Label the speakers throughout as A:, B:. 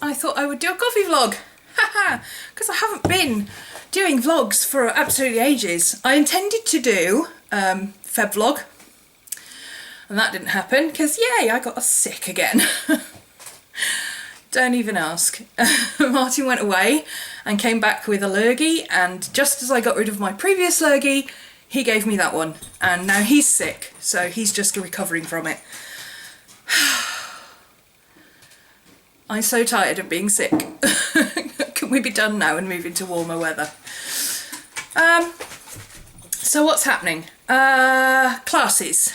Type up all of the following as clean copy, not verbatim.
A: I thought I would do a coffee vlog. Haha, because I haven't been doing vlogs for absolutely ages. I intended to do Feb vlog, and that didn't happen because yay, I got sick again. Don't even ask. Martin went away and came back with a lurgy, and just as I got rid of my previous lurgy, he gave me that one, and now he's sick, so he's just recovering from it. I'm so tired of being sick. Can we be done now and move into warmer weather? So what's happening? Classes.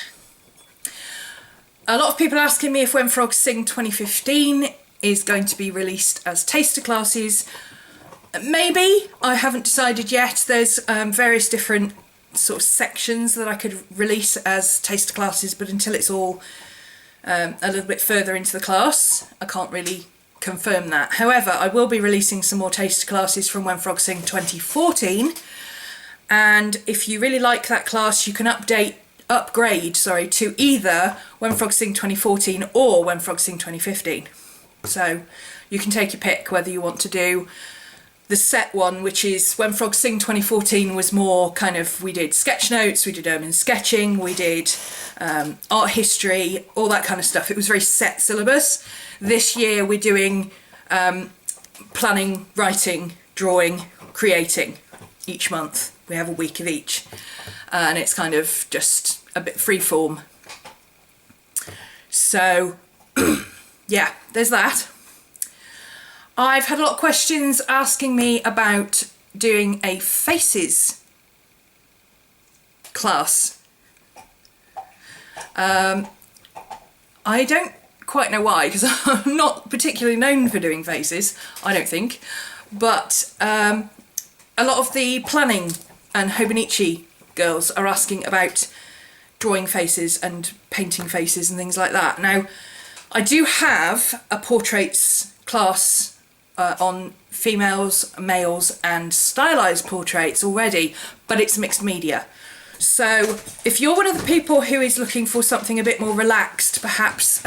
A: A lot of people are asking me if When Frogs Sing 2015 is going to be released as taster classes. Maybe, I haven't decided yet. There's various different sort of sections that I could release as taster classes, but until it's all a little bit further into the class, I can't really confirm that. However, I will be releasing some more taster classes from When Frogs Sing 2014, and if you really like that class, you can upgrade to either When Frogs Sing 2014 or When Frogs Sing 2015. So you can take your pick whether you want to do the set one, which is When Frogs Sing 2014 was more kind of, we did sketch notes, we did urban sketching, we did art history, all that kind of stuff. It was very set syllabus. This year we're doing planning, writing, drawing, creating each month. We have a week of each, and it's kind of just a bit freeform. So yeah, there's that. I've had a lot of questions asking me about doing a faces class. I don't quite know why, because I'm not particularly known for doing faces, I don't think, but a lot of the planning and Hobonichi girls are asking about drawing faces and painting faces and things like that. Now, I do have a portraits class on females, males and stylised portraits already, but it's mixed media. So if you're one of the people who is looking for something a bit more relaxed, perhaps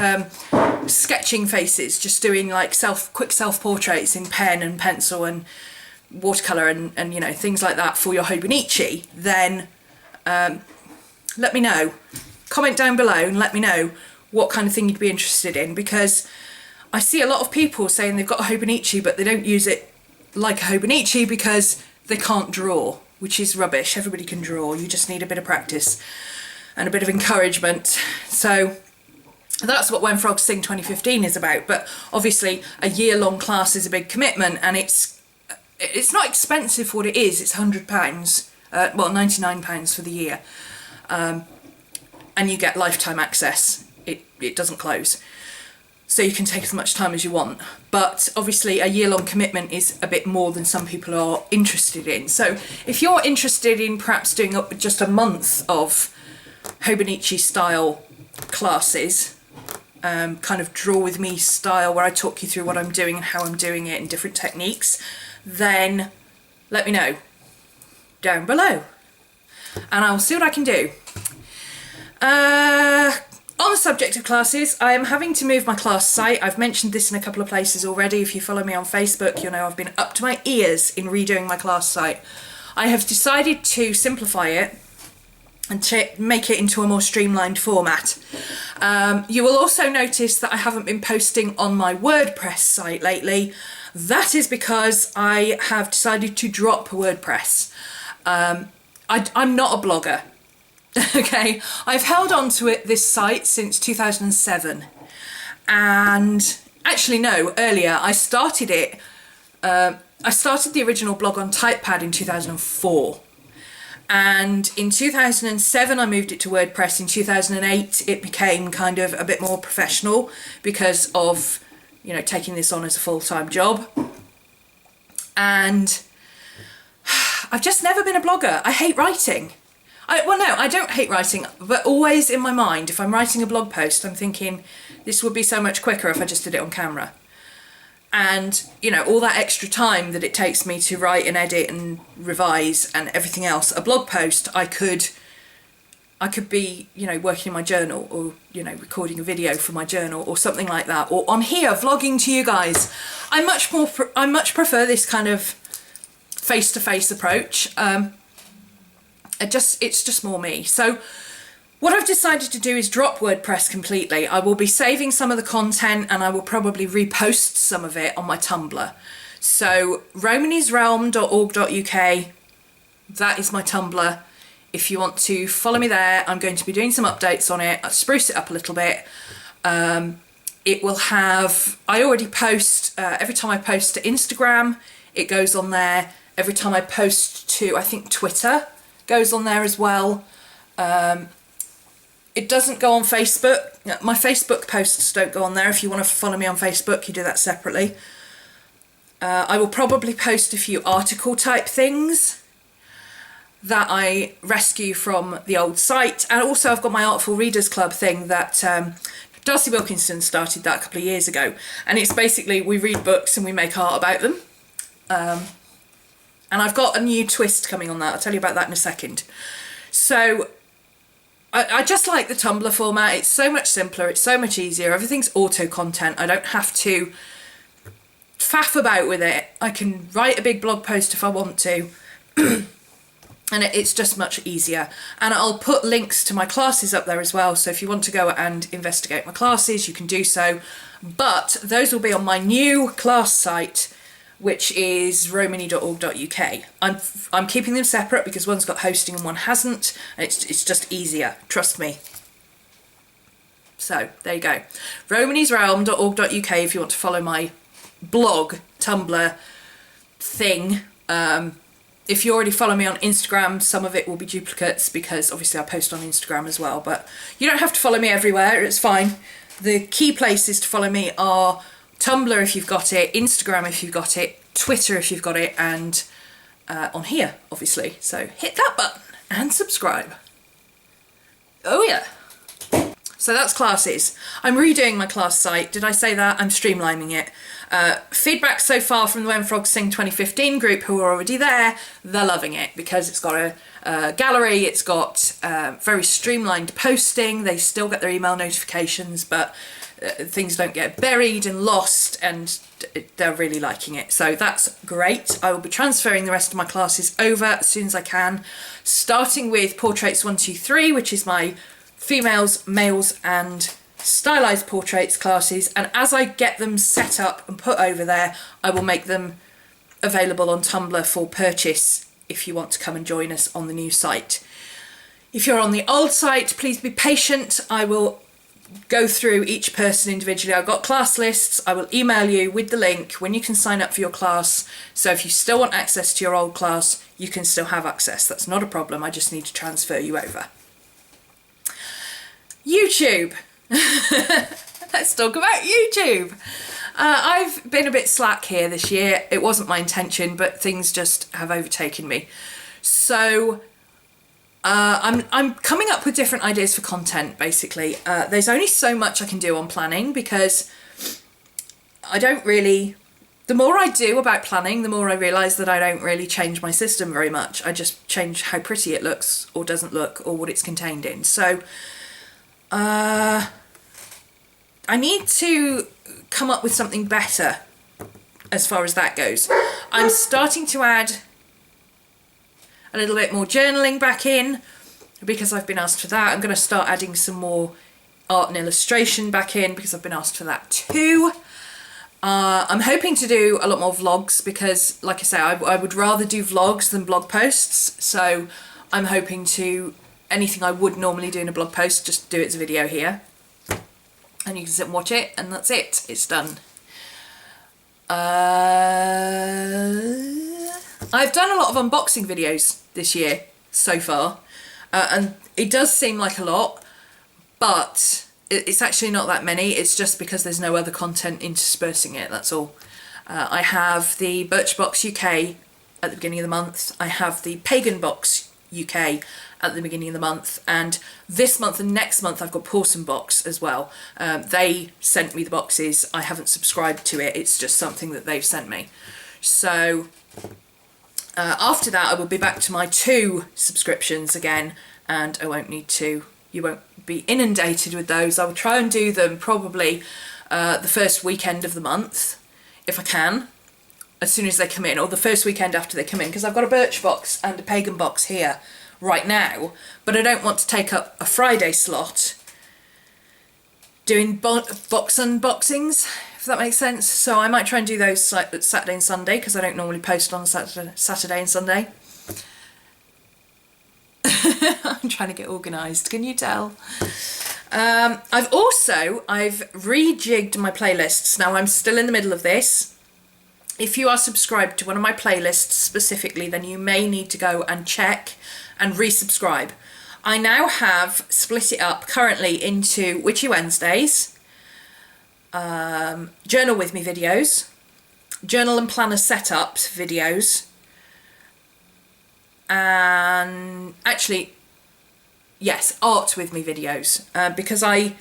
A: sketching faces, just doing like quick self-portraits in pen and pencil and watercolour and you know, things like that for your Hobonichi, then let me know. Comment down below and let me know what kind of thing you'd be interested in, because I see a lot of people saying they've got a Hobonichi but they don't use it like a Hobonichi because they can't draw, which is rubbish. Everybody can draw, you just need a bit of practice and a bit of encouragement. So that's what When Frogs Sing 2015 is about, but obviously a year-long class is a big commitment, and it's not expensive for what it is. It's £100, well, £99 for the year, and you get lifetime access. It doesn't close, so you can take as much time as you want, but obviously a year-long commitment is a bit more than some people are interested in. So if you're interested in perhaps doing just a month of Hobonichi style classes, kind of draw with me style, where I talk you through what I'm doing and how I'm doing it and different techniques, then let me know down below and I'll see what I can do. On the subject of classes, I am having to move my class site. I've mentioned this in a couple of places already. If you follow me on Facebook, you'll know I've been up to my ears in redoing my class site. I have decided to simplify it and to make it into a more streamlined format. You will also notice that I haven't been posting on my WordPress site lately. That is because I have decided to drop WordPress. I'm not a blogger. Okay, I've held on to this site since 2007, and actually no, earlier. I started it, I started the original blog on Typepad in 2004, and in 2007 I moved it to WordPress. In 2008 it became kind of a bit more professional because of, you know, taking this on as a full-time job, and I've just never been a blogger. I hate writing. Well, no, I don't hate writing, but always in my mind, if I'm writing a blog post, I'm thinking this would be so much quicker if I just did it on camera. And, you know, all that extra time that it takes me to write and edit and revise and everything else, a blog post, I could I could be, you know, working in my journal, or, you know, recording a video for my journal or something like that, or on here vlogging to you guys. I much prefer this kind of face-to-face approach. It's just more me. So what I've decided to do is drop WordPress completely. I will be saving some of the content, and I will probably repost some of it on my Tumblr. So RhomanysRealm.org.uk, that is my Tumblr. If you want to follow me there, I'm going to be doing some updates on it. I'll spruce it up a little bit. It will have, I already post, every time I post to Instagram, it goes on there. Every time I post to, I think, Twitter, goes on there as well. It doesn't go on Facebook. My Facebook posts don't go on there. If you want to follow me on Facebook, you do that separately. I will probably post a few article type things that I rescue from the old site. And also I've got my Artful Readers Club thing that Darcy Wilkinson started that a couple of years ago. And it's basically, we read books and we make art about them. And I've got a new twist coming on that. I'll tell you about that in a second. So I just like the Tumblr format. It's so much simpler. It's so much easier. Everything's auto content. I don't have to faff about with it. I can write a big blog post if I want to. And it's just much easier. And I'll put links to my classes up there as well. So if you want to go and investigate my classes, you can do so. But those will be on my new class site, which is romany.org.uk. I'm keeping them separate because one's got hosting and one hasn't. And it's just easier, trust me. So there you go. RhomanysRealm.org.uk if you want to follow my blog, Tumblr thing. If you already follow me on Instagram, some of it will be duplicates because obviously I post on Instagram as well, but you don't have to follow me everywhere, it's fine. The key places to follow me are Tumblr if you've got it, Instagram if you've got it, Twitter if you've got it, and on here, obviously. So hit that button and subscribe. Oh yeah. So that's classes. I'm redoing my class site. Did I say that? I'm streamlining it. Feedback so far from the When Frogs Sing 2015 group who are already there, they're loving it because it's got a gallery, it's got very streamlined posting, they still get their email notifications, but things don't get buried and lost, and they're really liking it. So that's great. I will be transferring the rest of my classes over as soon as I can, starting with Portraits 123, which is my females, males and stylized portraits classes, and as I get them set up and put over there, I will make them available on Tumblr for purchase if you want to come and join us on the new site. If you're on the old site, please be patient. I will go through each person individually. I've got class lists. I will email you with the link when you can sign up for your class. So if you still want access to your old class, you can still have access. That's not a problem. I just need to transfer you over. YouTube. Let's talk about YouTube. I've been a bit slack here this year. It wasn't my intention, but things just have overtaken me. So I'm coming up with different ideas for content, basically. There's only so much I can do on planning because I don't really... The more I do about planning, the more I realise that I don't really change my system very much. I just change how pretty it looks or doesn't look or what it's contained in. So I need to come up with something better as far as that goes. I'm starting to add a little bit more journaling back in because I've been asked for that. I'm going to start adding some more art and illustration back in because I've been asked for that too. I'm hoping to do a lot more vlogs because, like I say, I would rather do vlogs than blog posts. So I'm hoping to, anything I would normally do in a blog post, just do it as a video here. And you can sit and watch it, and that's it. It's done. I've done a lot of unboxing videos this year so far, and it does seem like a lot, but it's actually not that many. It's just because there's no other content interspersing it, that's all. I have the Birchbox UK at the beginning of the month. I have the Pagan Box UK at the beginning of the month, and this month and next month I've got Porson Box as well. They sent me the boxes. I haven't subscribed to it. It's just something that they've sent me. So after that I will be back to my 2 subscriptions again, and I won't need to, you won't be inundated with those. I will try and do them probably the first weekend of the month, if I can, as soon as they come in, or the first weekend after they come in, because I've got a Birch box and a Pagan box here right now, but I don't want to take up a Friday slot doing box unboxings, if that makes sense. So I might try and do those like Saturday and Sunday, because I don't normally post on Saturday and Sunday. I'm trying to get organised, can you tell? I've rejigged my playlists. Now I'm still in the middle of this. If you are subscribed to one of my playlists specifically, then you may need to go and check and resubscribe. I now have split it up currently into Witchy Wednesdays, Journal With Me videos, Journal and Planner Setup videos, and actually, yes, Art With Me videos, because I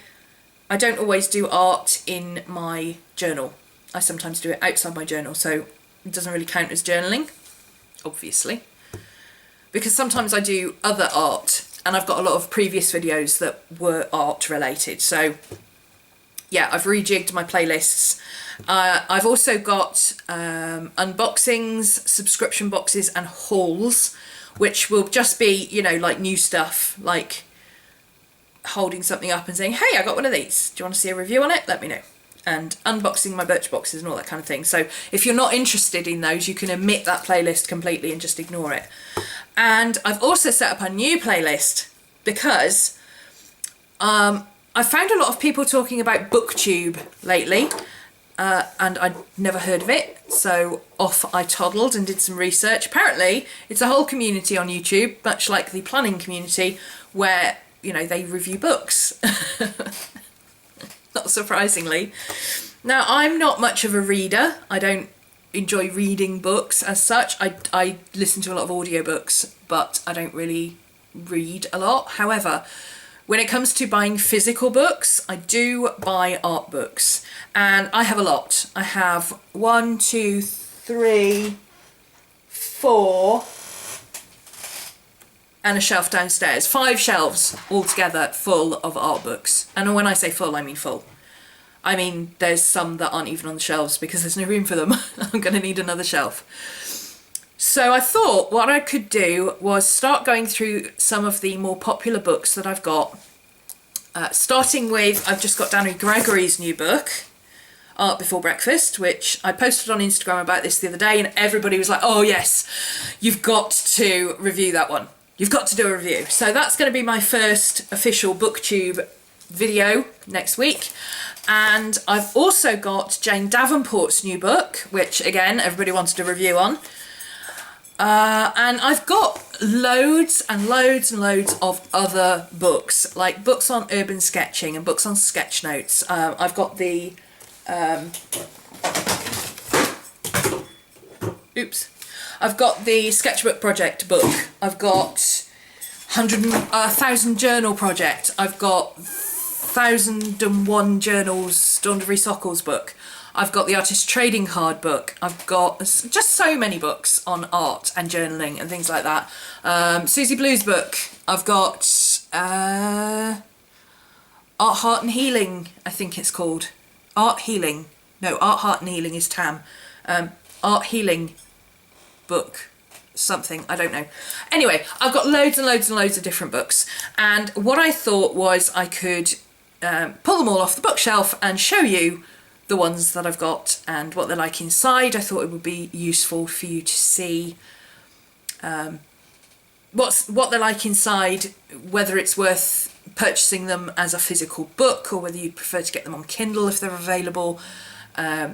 A: don't always do art in my journal. I sometimes do it outside my journal, so it doesn't really count as journaling, obviously, because sometimes I do other art, and I've got a lot of previous videos that were art related. So yeah, I've rejigged my playlists. I've also got unboxings, subscription boxes and hauls, which will just be, you know, like new stuff, like holding something up and saying, hey, I got one of these, do you want to see a review on it? Let me know. And unboxing my Birch boxes and all that kind of thing. So if you're not interested in those, you can omit that playlist completely and just ignore it. And I've also set up a new playlist because I found a lot of people talking about BookTube lately, and I'd never heard of it, so off I toddled and did some research. Apparently it's a whole community on YouTube, much like the planning community, where, you know, they review books. Not surprisingly. Now, I'm not much of a reader. I don't enjoy reading books as such. I listen to a lot of audiobooks, but I don't really read a lot. However, when it comes to buying physical books, I do buy art books, and I have a lot. I have 1, 2, 3, 4, and a shelf downstairs. 5 shelves altogether full of art books. And when I say full, I mean full. I mean, there's some that aren't even on the shelves because there's no room for them. I'm going to need another shelf. So I thought what I could do was start going through some of the more popular books that I've got. Starting with, I've just got Danny Gregory's new book, Art Before Breakfast, which I posted on Instagram about this the other day, and everybody was like, oh yes, you've got to review that one. You've got to do a review. So that's going to be my first official BookTube video next week. And I've also got Jane Davenport's new book, which again, everybody wanted a review on. And I've got loads and loads and loads of other books, like books on urban sketching and books on sketch notes. I've got the... I've got the Sketchbook Project book. I've got 1,000 Journal Project. I've got 1,001 Journals, Dawn de Vries Sockles book. I've got the Artist Trading Card book. I've got just so many books on art and journaling and things like that. Susie Blue's book. I've got Art, Heart and Healing, I think it's called. Art Healing. No, Art, Heart and Healing is Tam. Art Healing book. Something, I don't know. Anyway, I've got loads and loads and loads of different books. And what I thought was I could pull them all off the bookshelf and show you the ones that I've got and what they're like inside. I thought it would be useful for you to see what they're like inside, whether it's worth purchasing them as a physical book or whether you'd prefer to get them on Kindle if they're available,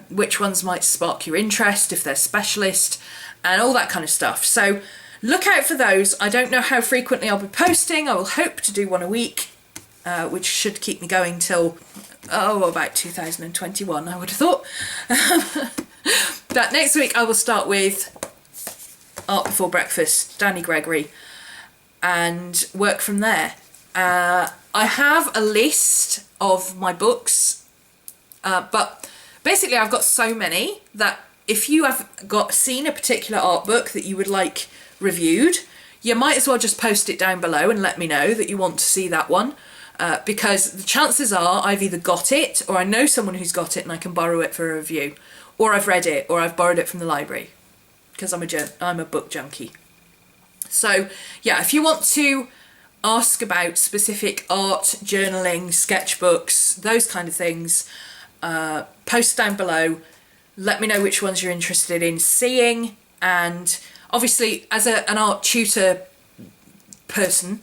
A: which ones might spark your interest if they're specialist, and all that kind of stuff. So look out for those. I don't know how frequently I'll be posting. I will hope to do one a week, which should keep me going till about 2021, I would have thought. But next week I will start with Art Before Breakfast, Danny Gregory, and work from there. I have a list of my books, but basically I've got so many that if you have seen a particular art book that you would like reviewed, you might as well just post it down below and let me know that you want to see that one. Because the chances are I've either got it or I know someone who's got it and I can borrow it for a review, or I've read it, or I've borrowed it from the library, because I'm a book junkie. So yeah, if you want to ask about specific art, journaling, sketchbooks, those kind of things, post down below, let me know which ones you're interested in seeing. And obviously, as an art tutor person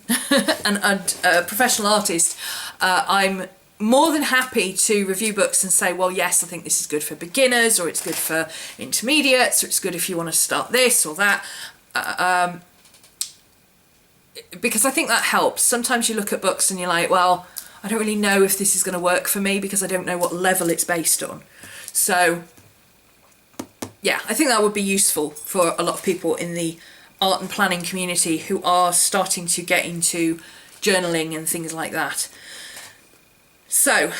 A: and a professional artist, I'm more than happy to review books and say, well, yes, I think this is good for beginners, or it's good for intermediates, or it's good if you want to start this or that, because I think that helps. Sometimes you look at books and you're like, well, I don't really know if this is going to work for me because I don't know what level it's based on. So yeah, I think that would be useful for a lot of people in the art and planning community who are starting to get into journaling and things like that. So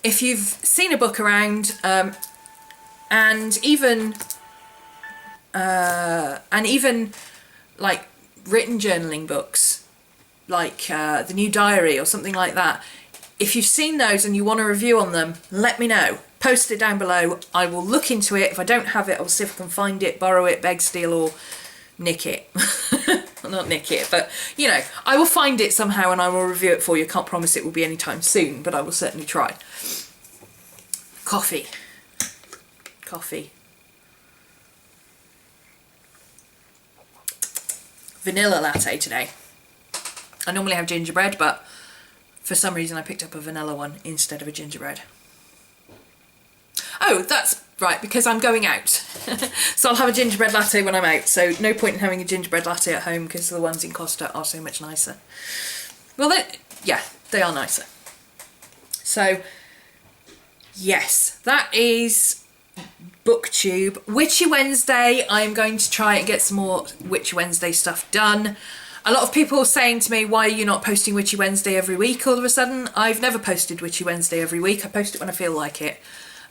A: if you've seen a book around, and even like written journaling books, like the New Diary or something like that, if you've seen those and you want a review on them, let me know. Post it down below. I will look into it. If I don't have it, I'll see if I can find it, borrow it, beg, steal, or nick it. Well, not nick it, but you know, I will find it somehow and I will review it for you. Can't promise it will be anytime soon, but I will certainly try. Coffee. Vanilla latte today. I normally have gingerbread, but for some reason I picked up a vanilla one instead of a gingerbread. Oh, that's right, because I'm going out. So I'll have a gingerbread latte when I'm out, so no point in having a gingerbread latte at home because the ones in Costa are so much nicer. Well, they are nicer. So yes, that is BookTube. Witchy Wednesday, I'm going to try and get some more Witchy Wednesday stuff done. A lot of people are saying to me, why are you not posting Witchy Wednesday every week all of a sudden? I've never posted Witchy Wednesday every week. I post it when I feel like it.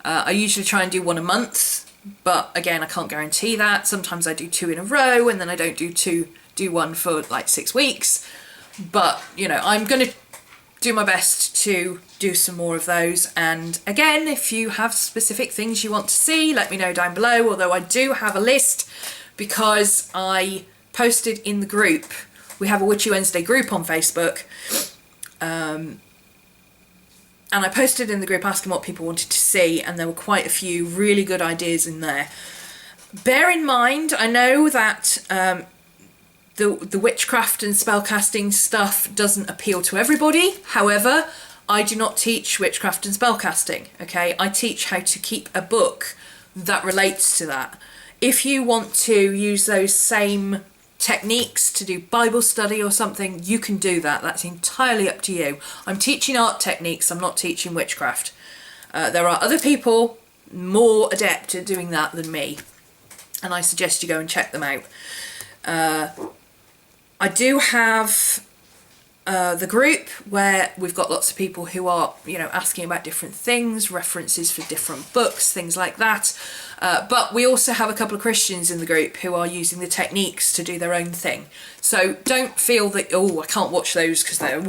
A: I usually try and do one a month, but again, I can't guarantee that. Sometimes I do 2 in a row and then I don't do one for like 6 weeks. But, you know, I'm going to do my best to do some more of those. And again, if you have specific things you want to see, let me know down below. Although I do have a list because I posted in the group. We have a Witchy Wednesday group on Facebook. And I posted in the group asking what people wanted to see, and there were quite a few really good ideas in there. Bear in mind, I know that the witchcraft and spellcasting stuff doesn't appeal to everybody. However, I do not teach witchcraft and spellcasting, okay? I teach how to keep a book that relates to that. If you want to use those same techniques to do Bible study or something, you can do that. That's entirely up to you. I'm teaching art techniques, I'm not teaching witchcraft. There are other people more adept at doing that than me, and I suggest you go and check them out. I do have the group where we've got lots of people who are, you know, asking about different things, references for different books, things like that. But we also have a couple of Christians in the group who are using the techniques to do their own thing. So don't feel that, oh, I can't watch those because they're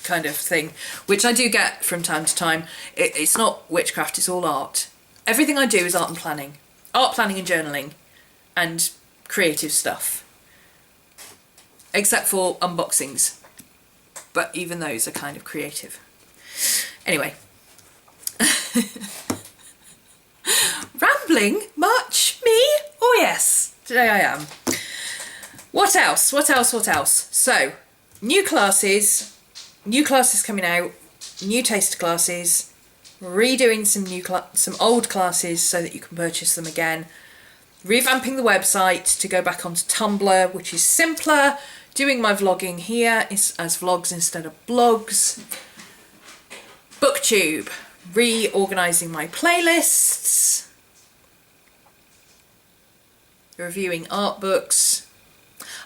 A: kind of thing, which I do get from time to time. It's not witchcraft, it's all art. Everything I do is art and planning and journaling and creative stuff. Except for unboxings, but even those are kind of creative. Anyway, rambling much? Me? Oh yes, today I am. What else? So, new classes coming out, new taster classes, redoing some old classes so that you can purchase them again, revamping the website to go back onto Tumblr, which is simpler. Doing my vlogging here as vlogs instead of blogs. BookTube. Reorganising my playlists. Reviewing art books.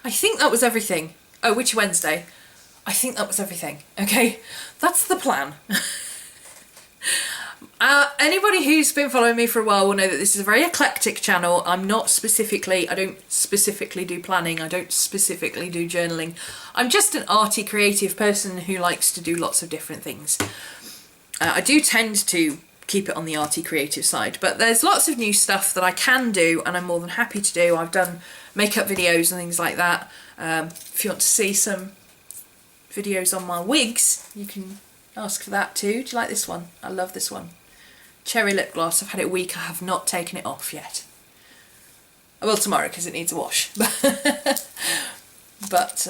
A: I think that was everything. Oh, Witchy Wednesday. I think that was everything. Okay, that's the plan. Anybody who's been following me for a while will know that this is a very eclectic channel. I don't specifically do planning, I don't specifically do journaling. I'm just an arty, creative person who likes to do lots of different things. I do tend to keep it on the arty, creative side, but there's lots of new stuff that I can do and I'm more than happy to do. I've done makeup videos and things like that. If you want to see some videos on my wigs, you can ask for that too. Do you like this one? I love this one. Cherry lip gloss. I've had it a week. I have not taken it off yet. I will tomorrow because it needs a wash. But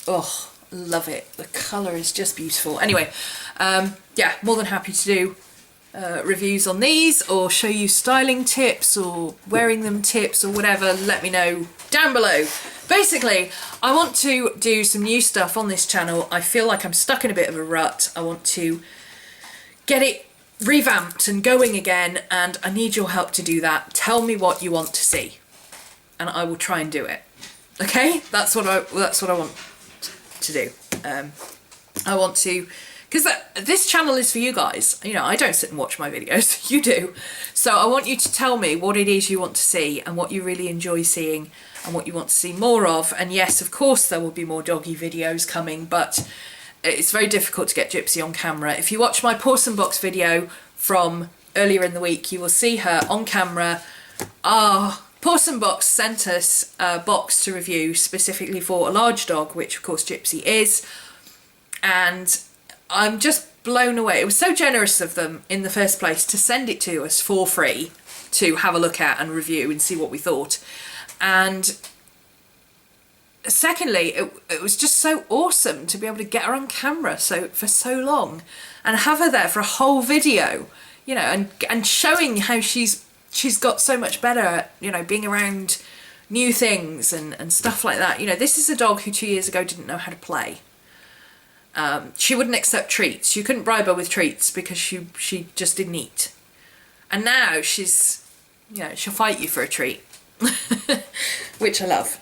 A: oh, love it. The colour is just beautiful. Anyway, yeah, more than happy to do reviews on these or show you styling tips or wearing them tips or whatever. Let me know down below. Basically, I want to do some new stuff on this channel. I feel like I'm stuck in a bit of a rut. I want to get it revamped and going again, and I need your help to do that. Tell me what you want to see and I will try and do it. Okay, that's what I want to do. I want to, because this channel is for you guys. You know, I don't sit and watch my videos, you do. So I want you to tell me what it is you want to see and what you really enjoy seeing and what you want to see more of. And yes, of course there will be more doggy videos coming, but it's very difficult to get Gypsy on camera. If you watch my porcelain box video from earlier in the week, you will see her on camera. Porcelain box sent us a box to review specifically for a large dog, which of course Gypsy is, and I'm just blown away. It was so generous of them in the first place to send it to us for free to have a look at and review and see what we thought. And secondly, it was just so awesome to be able to get her on camera for so long and have her there for a whole video, you know, and showing how she's got so much better at, you know, being around new things and stuff like that. You know, this is a dog who 2 years ago didn't know how to play. She wouldn't accept treats. You couldn't bribe her with treats because she just didn't eat. And now she's, you know, she'll fight you for a treat, which I love.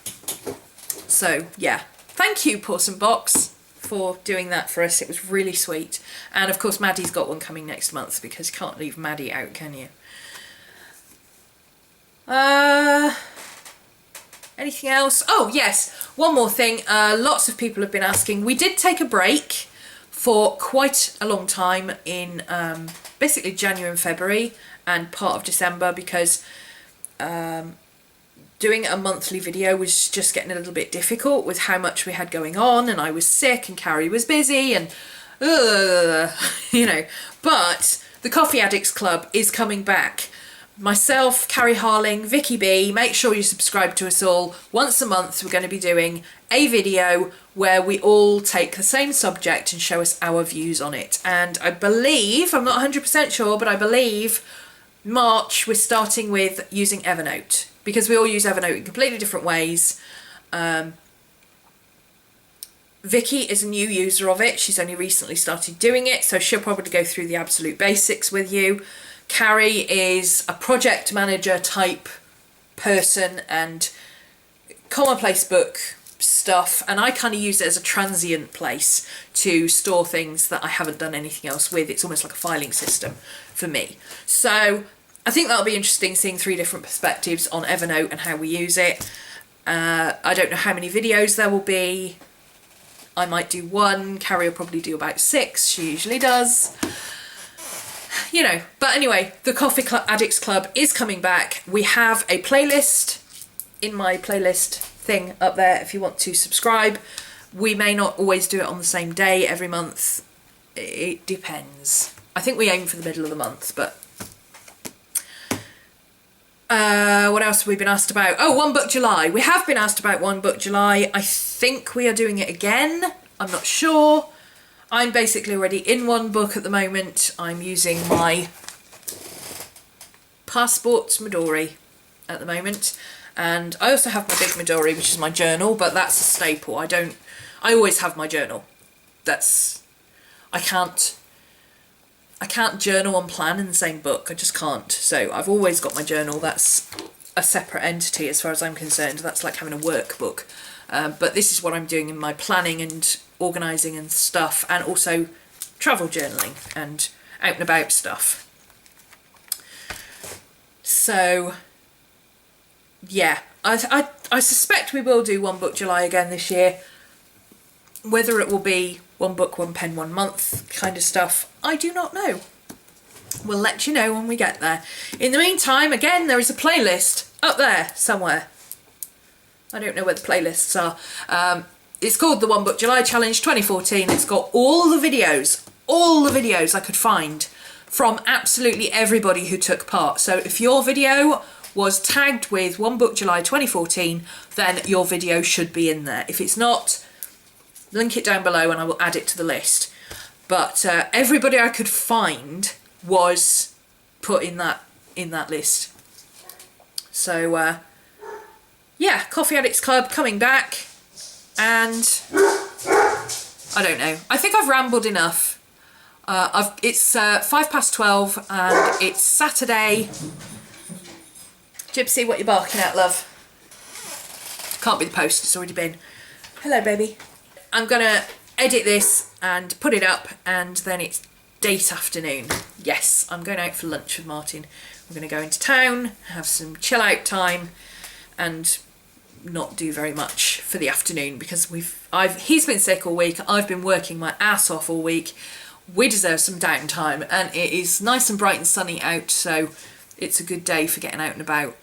A: So yeah, thank you Porcelain Box for doing that for us. It was really sweet. And of course Maddie's got one coming next month because you can't leave Maddie out, can you? Anything else? Oh yes, one more thing. Lots of people have been asking. We did take a break for quite a long time in basically January and February and part of December because doing a monthly video was just getting a little bit difficult with how much we had going on, and I was sick and Carrie was busy and you know, but the Coffee Addicts Club is coming back. Myself, Carrie Harling, Vicky B, make sure you subscribe to us all. Once a month we're going to be doing a video where we all take the same subject and show us our views on it. And I believe, I'm not 100% sure, but I believe March we're starting with using Evernote, because we all use Evernote in completely different ways. Vicky is a new user of it. She's only recently started doing it, so she'll probably go through the absolute basics with you. Carrie is a project manager type person and commonplace book stuff, and I kind of use it as a transient place to store things that I haven't done anything else with. It's almost like a filing system for me. So I think that'll be interesting, seeing 3 different perspectives on Evernote and how we use it. I don't know how many videos there will be. I might do 1. Carrie will probably do about 6. She usually does. You know, but anyway, the Coffee Addicts Club is coming back. We have a playlist in my playlist thing up there if you want to subscribe. We may not always do it on the same day every month. It depends. I think we aim for the middle of the month, but what else have we been asked about? Oh, One Book July. We have been asked about One Book July. I think we are doing it again. I'm not sure. I'm basically already in one book at the moment. I'm using my Passport Midori at the moment. And I also have my big Midori, which is my journal, but that's a staple. I always have my journal. I can't journal and plan in the same book. I just can't. So I've always got my journal. That's a separate entity as far as I'm concerned. That's like having a workbook. But this is what I'm doing in my planning and organising and stuff, and also travel journaling and out and about stuff. So yeah, I suspect we will do One Book July again this year. Whether it will be one book, one pen, 1 month kind of stuff, I do not know. We'll let you know when we get there. In the meantime, again, there is a playlist up there somewhere. I don't know where the playlists are. It's called the One Book July Challenge 2014. It's got all the videos I could find from absolutely everybody who took part. So if your video was tagged with One Book July 2014, then your video should be in there. If it's not, link it down below and I will add it to the list. But everybody I could find was put in that list. So yeah, Coffee Addicts Club coming back, and I don't know. I think I've rambled enough. It's 12:05 and it's Saturday. Gypsy, what you barking at, love? Can't be the post, it's already been. Hello, baby. I'm gonna edit this and put it up, and then it's date afternoon. Yes, I'm going out for lunch with Martin. We're gonna go into town, have some chill out time, and not do very much for the afternoon because he's been sick all week. I've been working my ass off all week. We deserve some downtime, and it is nice and bright and sunny out, so it's a good day for getting out and about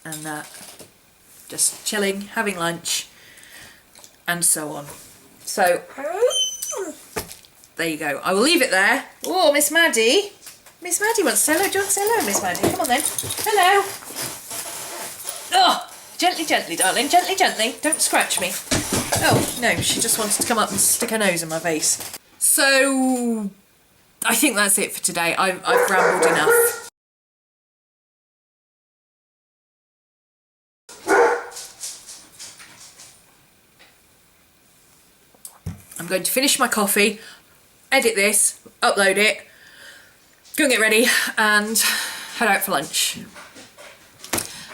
A: and just chilling, having lunch, and so on. So there you go. I will leave it there. Oh, Miss Maddie. Miss Maddie wants to say hello. Do you want to say hello, Miss Maddie? Come on then. Hello. Oh, gently, gently, darling. Gently, gently. Don't scratch me. Oh, no, she just wanted to come up and stick her nose in my face. So I think that's it for today. I've rambled enough. I'm going to finish my coffee, edit this, upload it, go and get ready and head out for lunch.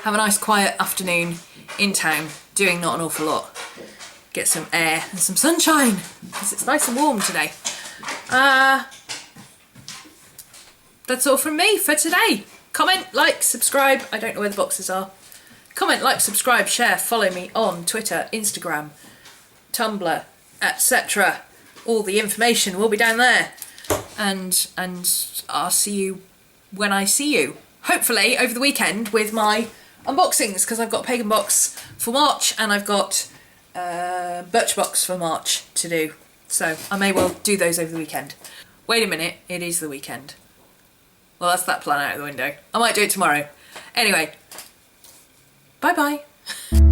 A: Have a nice quiet afternoon in town, doing not an awful lot. Get some air and some sunshine because it's nice and warm today. That's all from me for today. Comment, like, subscribe. I don't know where the boxes are. Comment, like, subscribe, share, follow me on Twitter, Instagram, Tumblr, etc. All the information will be down there. And I'll see you when I see you. Hopefully over the weekend with my unboxings, because I've got Pagan Box for March and I've got Birchbox for March to do. So I may well do those over the weekend. Wait a minute, it is the weekend. Well, that's that plan out of the window. I might do it tomorrow. Anyway, bye bye.